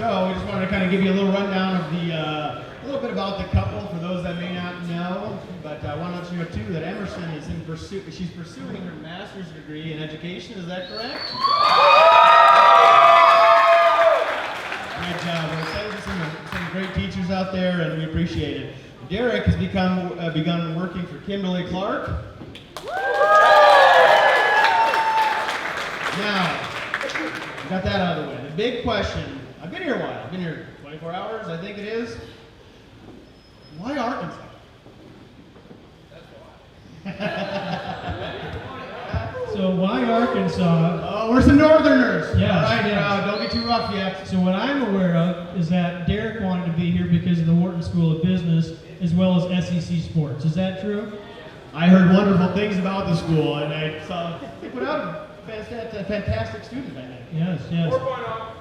So we just wanted to kind of give you a little rundown of a little bit about the couple for those that may not know. But I want to let you know too that Emerson is she's pursuing her master's degree in education. Is that correct? Good job. We're excited to see some great teachers out there, and we appreciate it. Derek has begun working for Kimberly Clark. Now, got that out of the way. The big question, I've been here a while. I've been here 24 hours, I think it is. Why Arkansas? So why Arkansas? Oh, we're some Northerners. Yeah. All right, Yes. don't get too rough yet. So what I'm aware of is that Derek wanted to be here because of the Wharton School of Business as well as SEC Sports. Is that true? I heard wonderful things about the school, and I saw they put out a fantastic student, I think. Yes, yes. 4.0.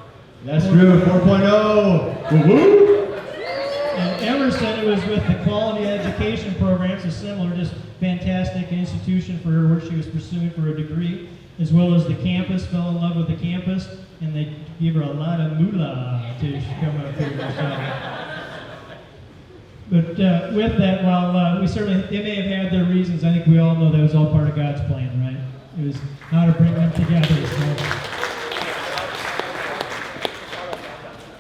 That's true, 4.0. Woo-hoo! And Emerson, it was with the quality education program, so similar, just fantastic institution for her, where she was pursuing for a degree, as well as the campus, fell in love with the campus, and they gave her a lot of moolah to come up here. So. But with that, while they may have had their reasons, I think we all know that was all part of God's plan, right? It was how to bring them together. So.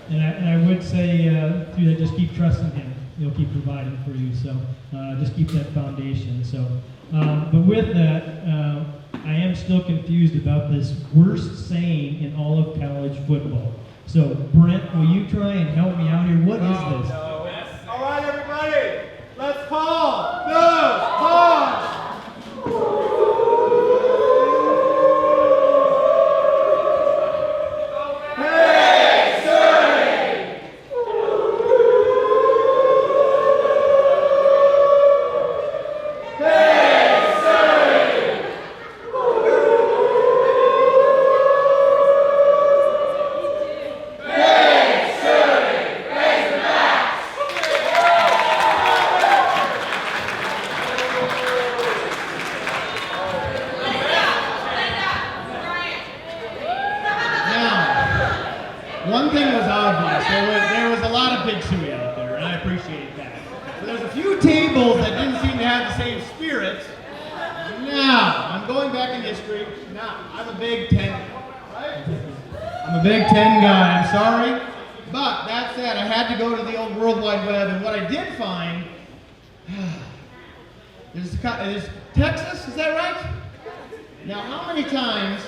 And I would say through that, just keep trusting Him. He'll keep providing for you. So just keep that foundation. So, but with that, I am still confused about this worst saying in all of college football. So Brent, will you try and help me out here? What is this? All right, everybody, let's call the pause. One thing was obvious. There was a lot of big suey out there, and I appreciate that. So there's a few tables that didn't seem to have the same spirit. Now, I'm going back in history. Now, I'm a Big Ten guy, right? I'm a Big Ten guy, I'm sorry. But that said, I had to go to the old World Wide Web, and what I did find, there's Texas, is that right? Now, how many times,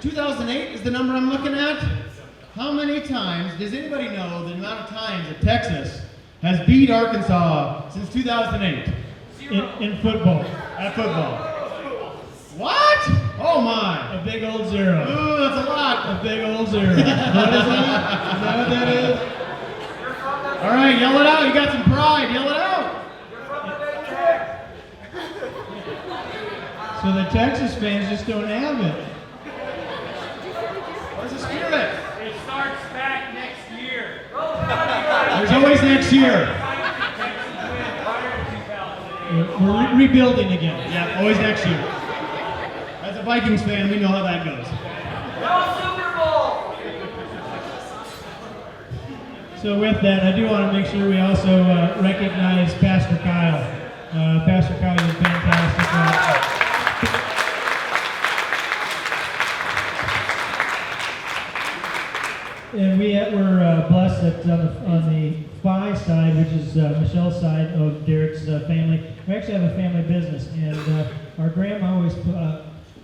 2008 is the number I'm looking at? How many times, does anybody know the amount of times that Texas has beat Arkansas since 2008? In football. At football. What? Oh my. A big old zero. Ooh, that's a lot. A big old zero. What is that? Is that what that is? All right, yell it out. You got some pride. Yell it out. So the Texas fans just don't have it. Where's the spirit? It starts back next year. There's always next year. We're rebuilding again. Yeah, always next year. As a Vikings fan, we know how that goes. No Super Bowl! So with that, I do want to make sure we also recognize Pastor Kyle. Pastor Kyle is fantastic. And we're blessed that on the Phi side, which is Michelle's side of Derek's family, we actually have a family business, and our grandma always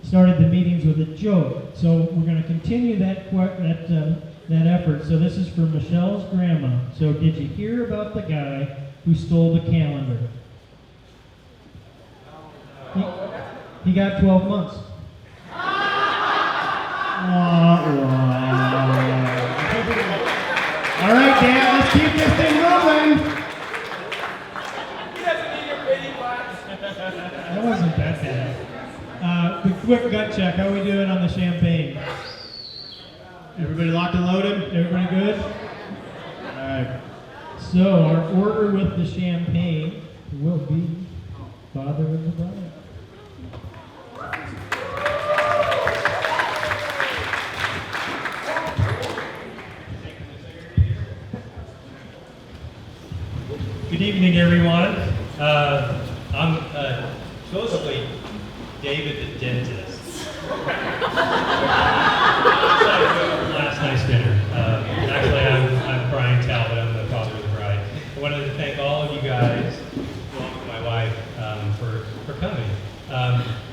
started the meetings with a joke. So we're going to continue that effort. So this is for Michelle's grandma. So did you hear about the guy who stole the calendar? He got 12 months. All right, Dan, let's keep this thing moving. That wasn't that bad. The quick gut check. How are we doing on the champagne? Everybody locked and loaded? Everybody good? All right. So our order with the champagne will be Father of the Bride. Good evening, everyone. I'm supposedly David the dentist. Last night's dinner. Actually, I'm Brian Talbot. I'm the father of the bride. I wanted to thank all of you guys, along with my wife, for coming.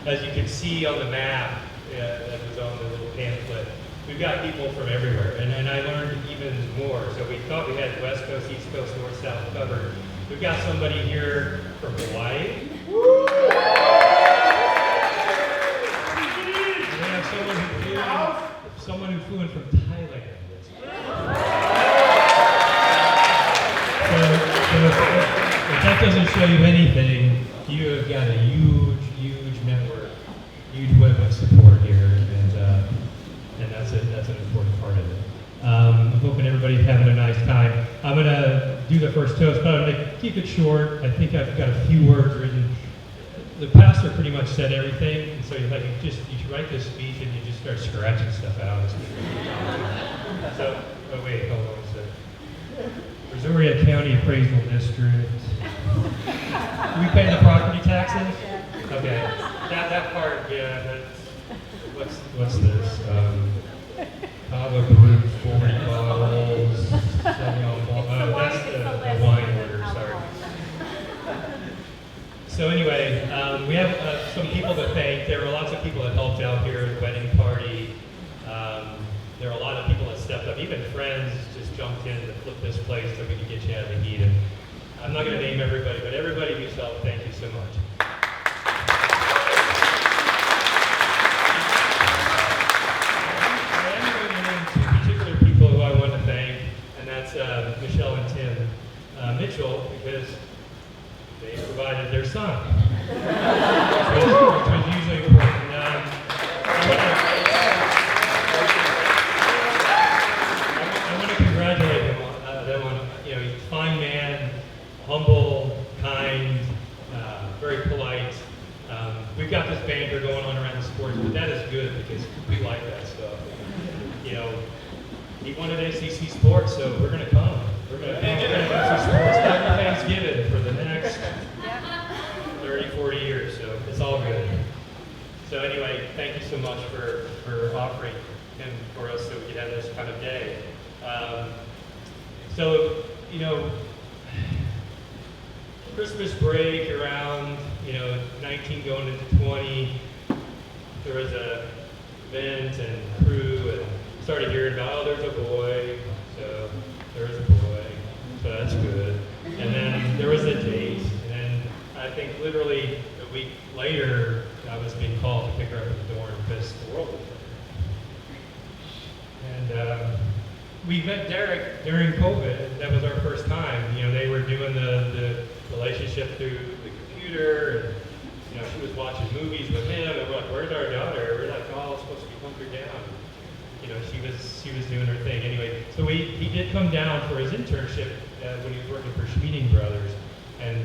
As you can see on the map that was on the little pamphlet, we've got people from everywhere, and I learned even more. So we thought we had West Coast, East Coast, North, South covered. We've got somebody here from Hawaii. And we have someone who flew in from Thailand. So if that doesn't show you anything, you have got a huge network, huge web of support here, and that's an important part of it. I'm hoping everybody's having a nice time. I'm going to do the first toast, but I'm going to keep it short. I think I've got a few words written. The pastor pretty much said everything, and so you write this speech and you just start scratching stuff out. So, oh wait, hold on a second. Brazoria County Appraisal District. Do we pay the property taxes? Okay, that part, yeah. What's this? Cava Group, 40 bottles, 7 on ball. Oh, that's the wine order, sorry. So anyway, we have some people to thank. There were lots of people that helped out here at the wedding party. There are a lot of people that stepped up. Even friends just jumped in to flip this place so we could get you out of the heat. And I'm not going to name everybody, but everybody who's helped, thank you so much. Michelle and Tim Mitchell, because they provided their son, which was usually important. I want to congratulate them on, he's a fine man, humble, kind, very polite. We've got this banter going on around the sports, but that is good because we like that stuff. He wanted ACC sports, so we're going to come. We're going to do ACC sports every Thanksgiving for the next 30, 40 years, so it's all good. So anyway, thank you so much for offering him for us so we could have this kind of day. Christmas break around, 19 going into 20, there was a event and crew and started hearing about, there's a boy, so there was a boy, so that's good. And then there was a date, and then I think literally a week later, I was being called to pick her up at the door because the world was there. And we met Derek during COVID. That was our first time. They were doing the relationship through the computer, and she was watching movies with him, and we're like, where's our daughter? We're like, oh, it's supposed to be hunkered down. She was doing her thing. Anyway, so he did come down for his internship when he was working for Schmeeding Brothers, and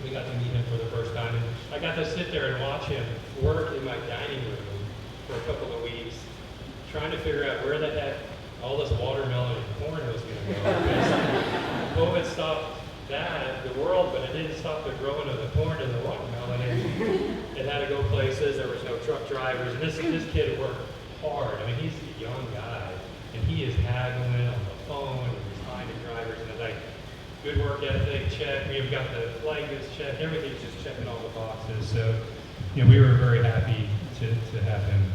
we got to meet him for the first time. And I got to sit there and watch him work in my dining room for a couple of weeks, trying to figure out where the heck all this watermelon and corn was going to go. Because COVID stopped the world, but it didn't stop the growing of the corn and the watermelon. And it had to go places. There was no truck drivers, and this kid worked hard. I mean, he's a young guy, and he is haggling on the phone, and he's finding drivers, and it's like, good work ethic, check. We've got the likeness check. Everything's just checking all the boxes. So, we were very happy to have him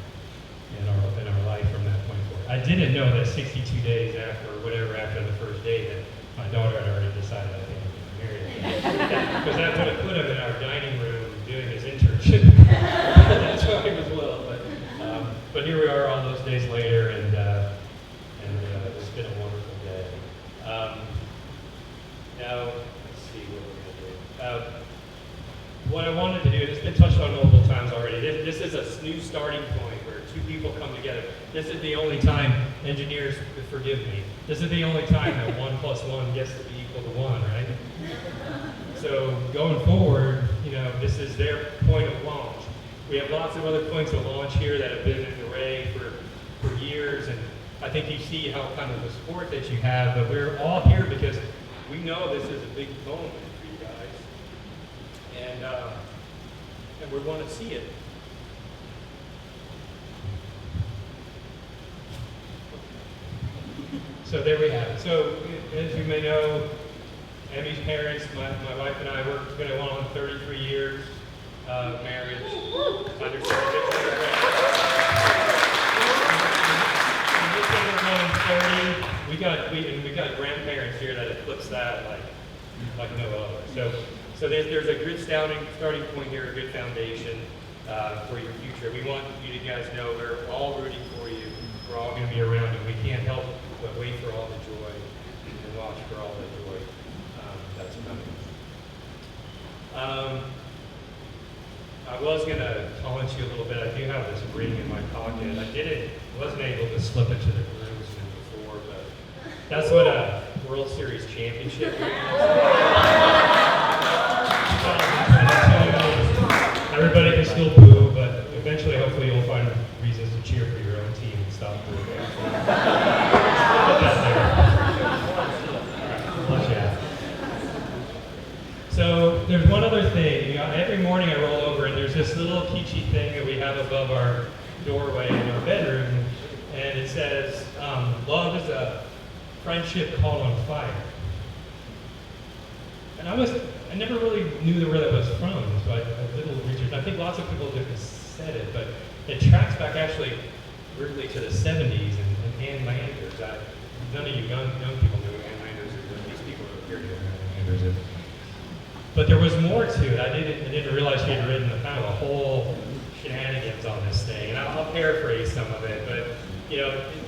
in our life from that point forward. I didn't know that 62 days after, or whatever, after the first day, that my daughter had already decided I think I'm going to marry him. Because that would have put him in our dining room doing his internship. That's why he was little. But here we are all those days later, and it's been a wonderful day. Now, let's see what we're going to do. What I wanted to do, it's been touched on multiple times already. This is a new starting point where two people come together. This is the only time, engineers, forgive me, this is the only time that 1 + 1 gets to be equal to 1, right? So going forward, this is their point of launch. We have lots of other points of launch here that have been in the array for years, and I think you see how kind of the support that you have, but we're all here because we know this is a big moment for you guys, and we want to see it. So there we have it. So as you may know, Emmy's parents, my wife and I, we're going to go on 33 years of marriage. We got grandparents here that eclipse that like no other. So there's a good starting point here, a good foundation for your future. We want you to guys know we're all rooting for you. We're all going to be around, and we can't help but wait for all the joy and watch for all the joy that's coming. I was going to taunt you a little bit. I do have this ring in my pocket. Wasn't able to slip it to the groomsmen before, but that's what a World Series championship is. 2022. Everybody can still boo, but eventually, hopefully, you'll find reasons to cheer for your own team and stop booing. Put that there. Watch out. So there's one other thing. Every morning I roll over and there's this little peachy thing that we have above our doorway in our bedroom, and it says, "Love is a friendship called on fire." And I never really knew where that was from, so I did a little research. I think lots of people have said it, but it tracks back actually weirdly to the 70s and Ann Landers. None of you young people knew Ann Landers is, but these people are here to know Ann Landers is. But there was more to it. I didn't realize she had written kind of a whole shenanigans on this thing, and I'll paraphrase some of it. But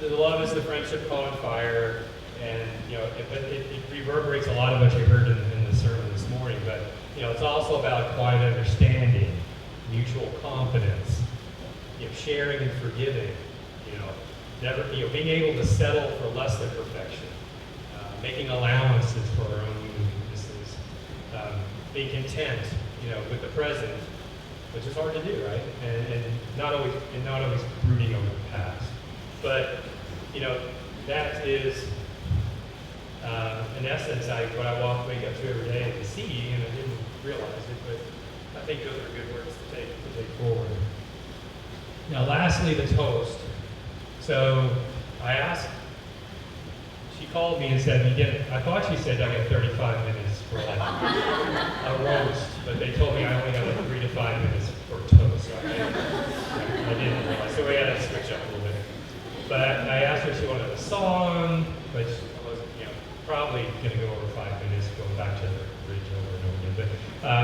the love is the friendship called on fire, and it reverberates a lot of what you heard in the sermon this morning. But it's also about quiet understanding, mutual confidence, sharing and forgiving. Being able to settle for less than perfection, making allowances for our own weaknesses, being content, with the present, which is hard to do, right? And not always brooding over the past. But that is, in essence, what I wake up to every day and see, and I didn't realize it, but I think those are good words to take forward. Now, lastly, the toast. So I asked. She called me and said, I thought she said I get 35 minutes for a roast, but they told me I only have 3 to 5 minutes for toast. So I didn't realize. So we had to switch up a little bit. But I asked her if she wanted a song, but she was, probably going to go over 5 minutes, going back to the bridge over and over again. But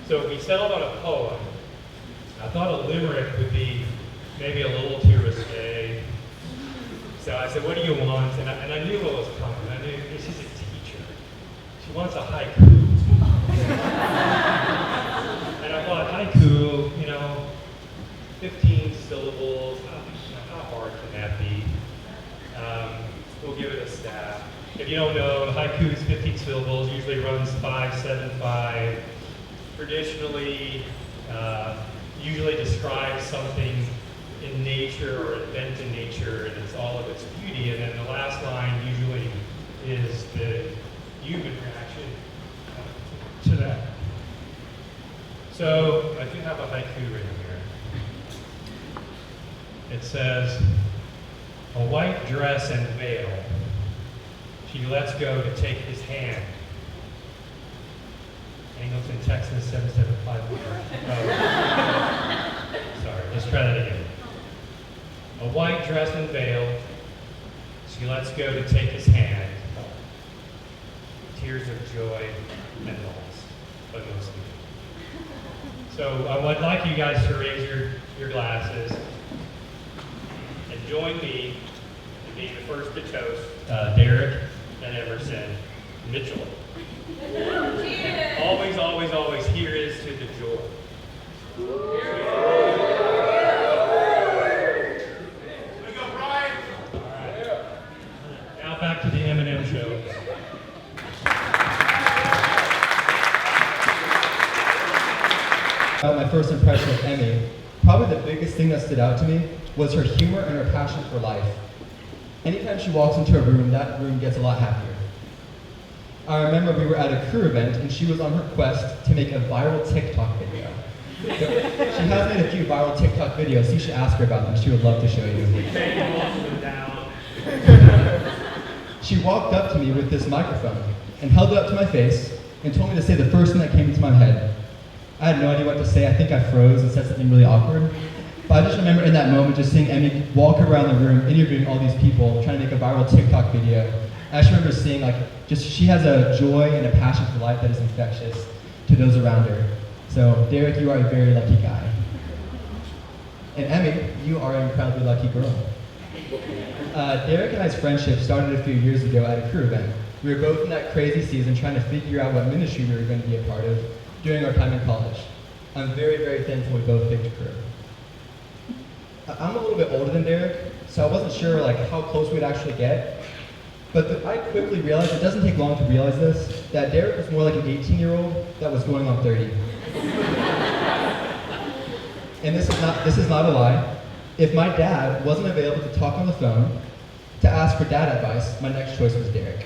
so we settled on a poem. I thought a limerick would be maybe a little too risque. So I said, "What do you want?" And I knew what was coming. I knew she's a teacher. She wants a haiku. And I thought, haiku, 15 syllables. How hard can that be? We'll give it a stab. If you don't know, haiku is 15 syllables. Usually runs 5, 7, 5. Traditionally, usually describes something in nature or an event in nature, and it's all of its beauty, and then the last line usually is the human reaction to that. So I do have a haiku written here. It says, "A white dress and veil, she lets go to take his hand." Angleton, Texas, 775. Sorry, let's try that again. A white dress and veil, she lets go to take his hand. Tears of joy and loss, but mostly. So I would like you guys to raise your glasses and join me in being the first to toast Derek and Emerson Mitchell. Always, always, always, here is to the joy. Back to the M&M show. My first impression of Emmy, probably the biggest thing that stood out to me was her humor and her passion for life. Anytime she walks into a room, that room gets a lot happier. I remember we were at a crew event and she was on her quest to make a viral TikTok video. She has made a few viral TikTok videos, so you should ask her about them. She would love to show you. She walked up to me with this microphone and held it up to my face and told me to say the first thing that came into my head. I had no idea what to say. I think I froze and said something really awkward. But I just remember in that moment just seeing Emmy walk around the room, interviewing all these people, trying to make a viral TikTok video. I just remember seeing she has a joy and a passion for life that is infectious to those around her. So Derek, you are a very lucky guy. And Emmy, you are an incredibly lucky girl. Derek and I's friendship started a few years ago at a crew event. We were both in that crazy season trying to figure out what ministry we were going to be a part of during our time in college. I'm very, very thankful we both picked crew. I'm a little bit older than Derek, so I wasn't sure how close we'd actually get. But I quickly realized, it doesn't take long to realize this, that Derek was more like an 18-year-old that was going on 30. And this is not a lie. If my dad wasn't available to talk on the phone, to ask for dad advice, my next choice was Derek.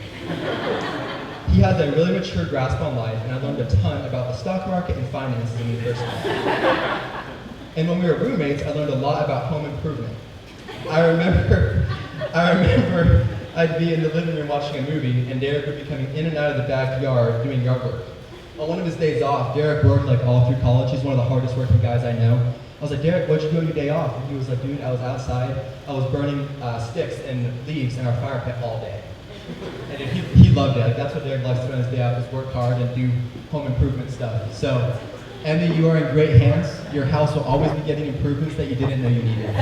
He has a really mature grasp on life, and I learned a ton about the stock market and finances in university. And when we were roommates, I learned a lot about home improvement. I remember I'd be in the living room watching a movie, and Derek would be coming in and out of the backyard doing yard work. On one of his days off, Derek worked all through college. He's one of the hardest working guys I know. I was like, Derek, what'd you do on your day off? And he was like, dude, I was outside. I was burning sticks and leaves in our fire pit all day. And he loved it. That's what Derek likes to do on his day off, is work hard and do home improvement stuff. So, Emmy, you are in great hands. Your house will always be getting improvements that you didn't know you needed.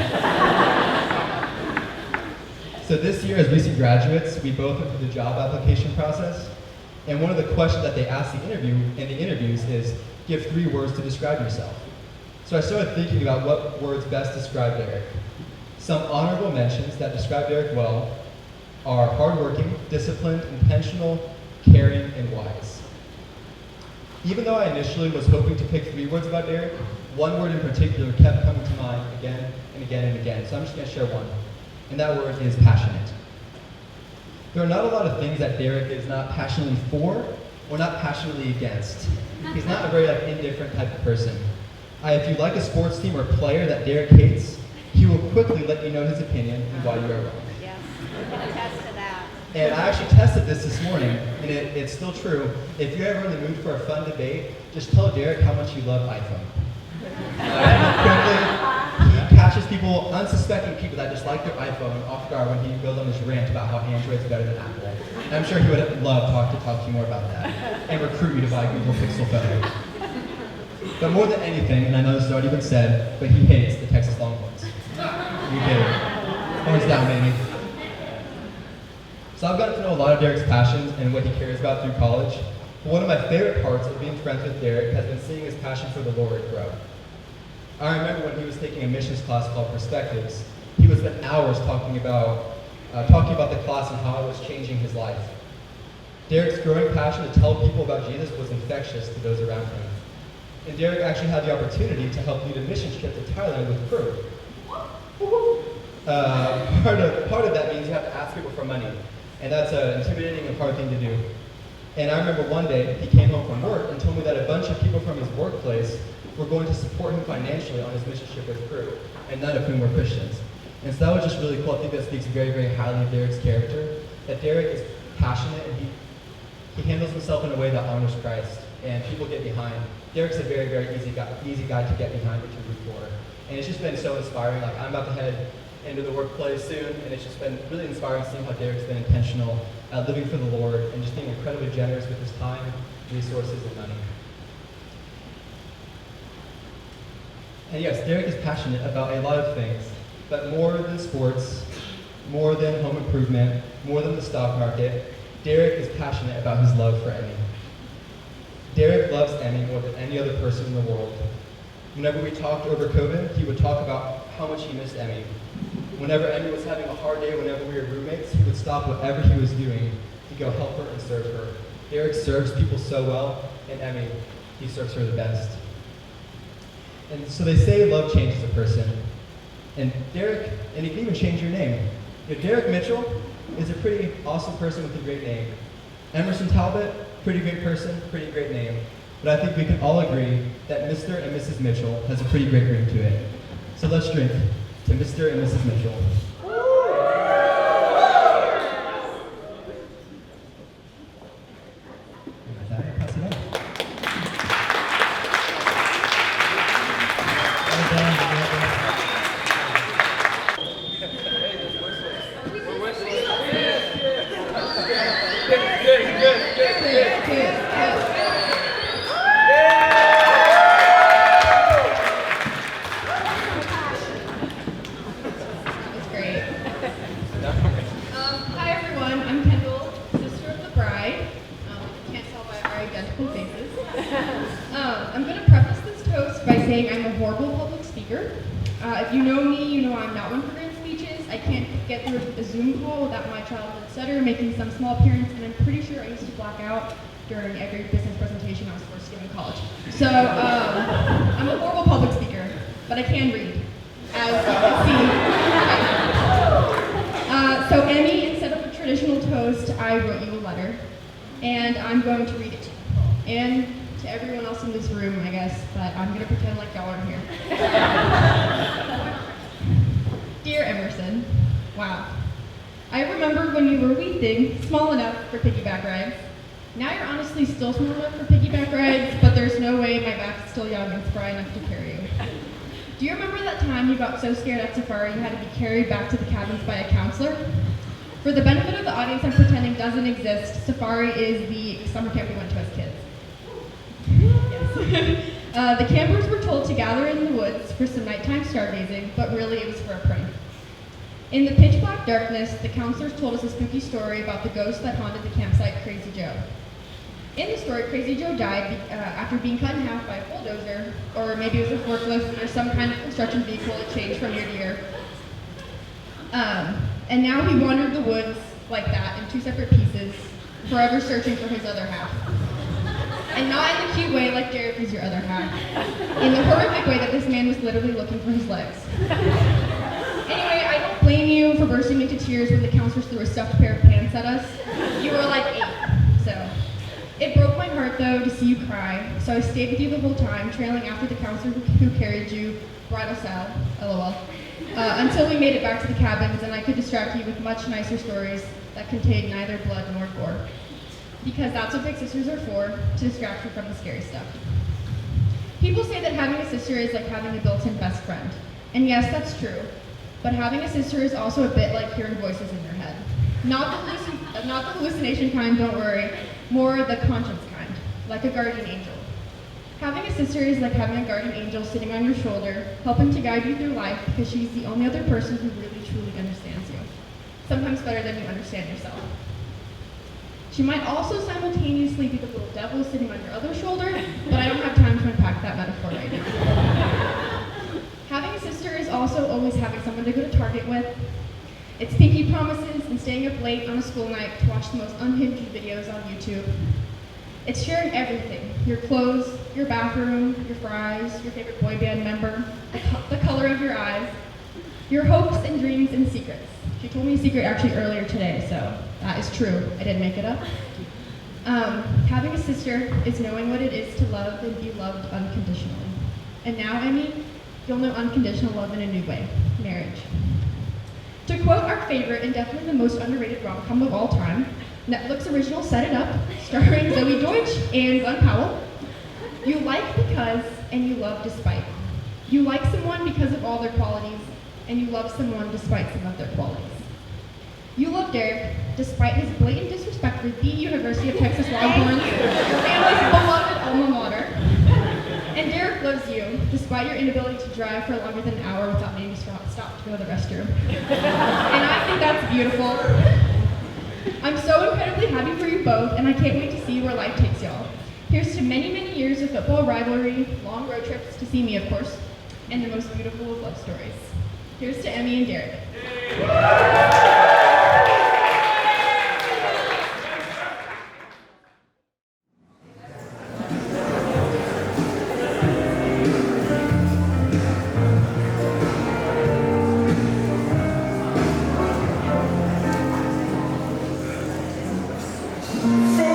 So this year, as recent graduates, we both went through the job application process. And one of the questions that they ask in the interviews is, give 3 words to describe yourself. So I started thinking about what words best describe Derek. Some honorable mentions that describe Derek well are hardworking, disciplined, intentional, caring, and wise. Even though I initially was hoping to pick 3 words about Derek, one word in particular kept coming to mind again and again and again. So I'm just going to share one. And that word is passionate. There are not a lot of things that Derek is not passionately for or not passionately against. He's not a very indifferent type of person. If you like a sports team or player that Derek hates, he will quickly let you know his opinion and why you are wrong. Yes, I can attest to that. And I actually tested this morning, and it's still true. If you're ever in the mood for a fun debate, just tell Derek how much you love iPhone. He catches people, unsuspecting people that just like their iPhone off guard when he goes on this rant about how Android's better than Apple. And I'm sure he would love to talk to you more about that and recruit you to buy a Google Pixel phone. But more than anything, and I know this has already been said, but he hates the Texas Longhorns. You get it. Horns down, baby. So I've gotten to know a lot of Derek's passions and what he cares about through college. But one of my favorite parts of being friends with Derek has been seeing his passion for the Lord grow. I remember when he was taking a missions class called Perspectives, he would spend hours talking about the class and how it was changing his life. Derek's growing passion to tell people about Jesus was infectious to those around him. And Derek actually had the opportunity to help lead a mission trip to Thailand with crew. Part of that means you have to ask people for money, and that's an intimidating and hard thing to do. And I remember one day he came home from work and told me that a bunch of people from his workplace were going to support him financially on his mission trip with crew, and none of whom were Christians. And so that was just really cool. I think that speaks very, very highly of Derek's character, that Derek is passionate and he handles himself in a way that honors Christ, and people get behind. Derek's a very, very easy guy to get behind or to root for. And it's just been so inspiring. I'm about to head into the workplace soon, and it's just been really inspiring seeing how Derek's been intentional, living for the Lord, and just being incredibly generous with his time, resources, and money. And yes, Derek is passionate about a lot of things, but more than sports, more than home improvement, more than the stock market, Derek is passionate about his love for Emmy. Derek loves Emmy more than any other person in the world. Whenever we talked over COVID, he would talk about how much he missed Emmy. Whenever Emmy was having a hard day, whenever we were roommates, he would stop whatever he was doing to go help her and serve her. Derek serves people so well, and Emmy, he serves her the best. And so they say love changes a person. And Derek, and he can even change your name. Derek Mitchell is a pretty awesome person with a great name. Emerson Talbot, pretty great person, pretty great name. But I think we can all agree that Mr. and Mrs. Mitchell has a pretty great ring to it. So let's drink to Mr. and Mrs. Mitchell. And with that, I'll pass it on. Hi everyone, I'm Kendall, sister of the bride. You can't tell by our identical faces. I'm going to preface this toast by saying I'm a horrible public speaker. If you know me, you know I'm not one for grand speeches. I can't get through a Zoom call without my childhood stutter making some small appearance, and I'm pretty sure I used to black out during every business presentation I was forced to give in college. So I'm a horrible public speaker, but I can read, as you can see. So Emmy, instead of a traditional toast, I wrote you a letter, and I'm going to read it to you. And to everyone else in this room, I guess, but I'm going to pretend like y'all aren't here. Dear Emerson, wow. I remember when you were a wee thing, small enough for piggyback rides. Now you're honestly still small enough for piggyback rides, but there's no way my back's still young and spry enough to carry you. Do you remember that time you got so scared at Safari you had to be carried back to the cabins by a counselor? For the benefit of the audience I'm pretending doesn't exist, Safari is the summer camp we went to as kids. Yes. The campers were told to gather in the woods for some nighttime stargazing, but really it was for a prank. In the pitch black darkness, the counselors told us a spooky story about the ghost that haunted the campsite, Crazy Joe. In the story, Crazy Joe died after being cut in half by a bulldozer, or maybe it was a forklift or some kind of construction vehicle that changed from year to year. And now he wandered the woods like that in two separate pieces, forever searching for his other half. And not in the cute way like Derek is your other half. In the horrific way that this man was literally looking for his legs. Anyway, I don't blame you for bursting into tears when the counselors threw a stuffed pair of pants at us. You were like 8, so. It broke my heart though to see you cry, so I stayed with you the whole time, trailing after the counselor who carried you, bridal style, LOL, until we made it back to the cabins and I could distract you with much nicer stories that contained neither blood nor gore. Because that's what big sisters are for, to distract you from the scary stuff. People say that having a sister is like having a built-in best friend. And yes, that's true. But having a sister is also a bit like hearing voices in your head. Not the hallucination kind, don't worry. More the conscience kind, like a guardian angel. Having a sister is like having a guardian angel sitting on your shoulder, helping to guide you through life because she's the only other person who really truly understands you. Sometimes better than you understand yourself. She might also simultaneously be the little devil sitting on your other shoulder, but I don't have time to unpack that metaphor right now. Having a sister is also always having someone to go to Target with. It's pinky promises and staying up late on a school night to watch the most unhinged videos on YouTube. It's sharing everything, your clothes, your bathroom, your fries, your favorite boy band member, the color of your eyes, your hopes and dreams and secrets. She told me a secret actually earlier today, so that is true. I didn't make it up. Having a sister is knowing what it is to love and be loved unconditionally. And now, Emmy, you'll know unconditional love in a new way, marriage. To quote our favorite and definitely the most underrated rom-com of all time, Netflix original Set It Up, starring Zoe Deutsch and Glenn Powell, you like because and you love despite. You like someone because of all their qualities, and you love someone despite some of their qualities. You love Derek despite his blatant disrespect for the University of Texas Longhorns, your family's beloved alma mater. And Derek loves you despite your inability to drive for longer than an hour without needing to stop to go to the restroom. And I think that's beautiful. I'm so incredibly happy for you both, and I can't wait to see where life takes y'all. Here's to many, many years of football rivalry, long road trips to see me, of course, and the most beautiful of love stories. Here's to Emmy and Derek. Say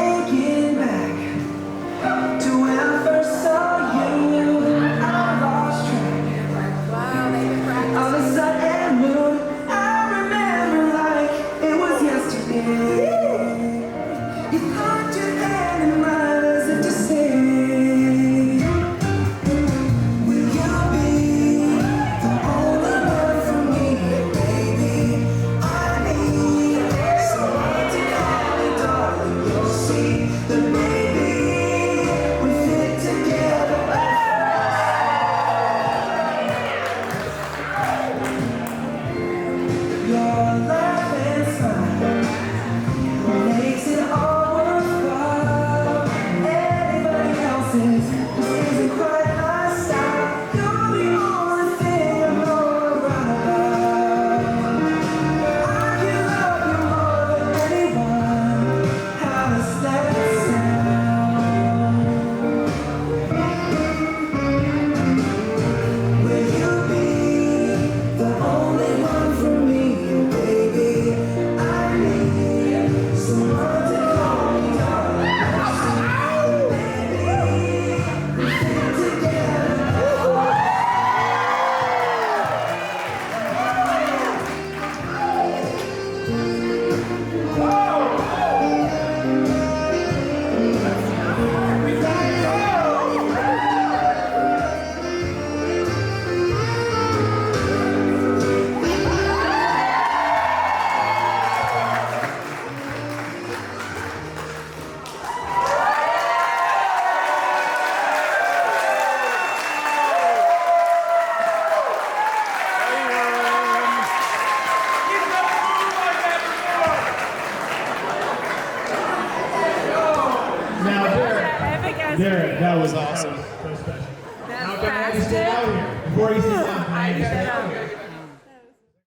Now, Derek, that was awesome. That's How can I have you sit down here? Before you sit down, can I have you sit down here?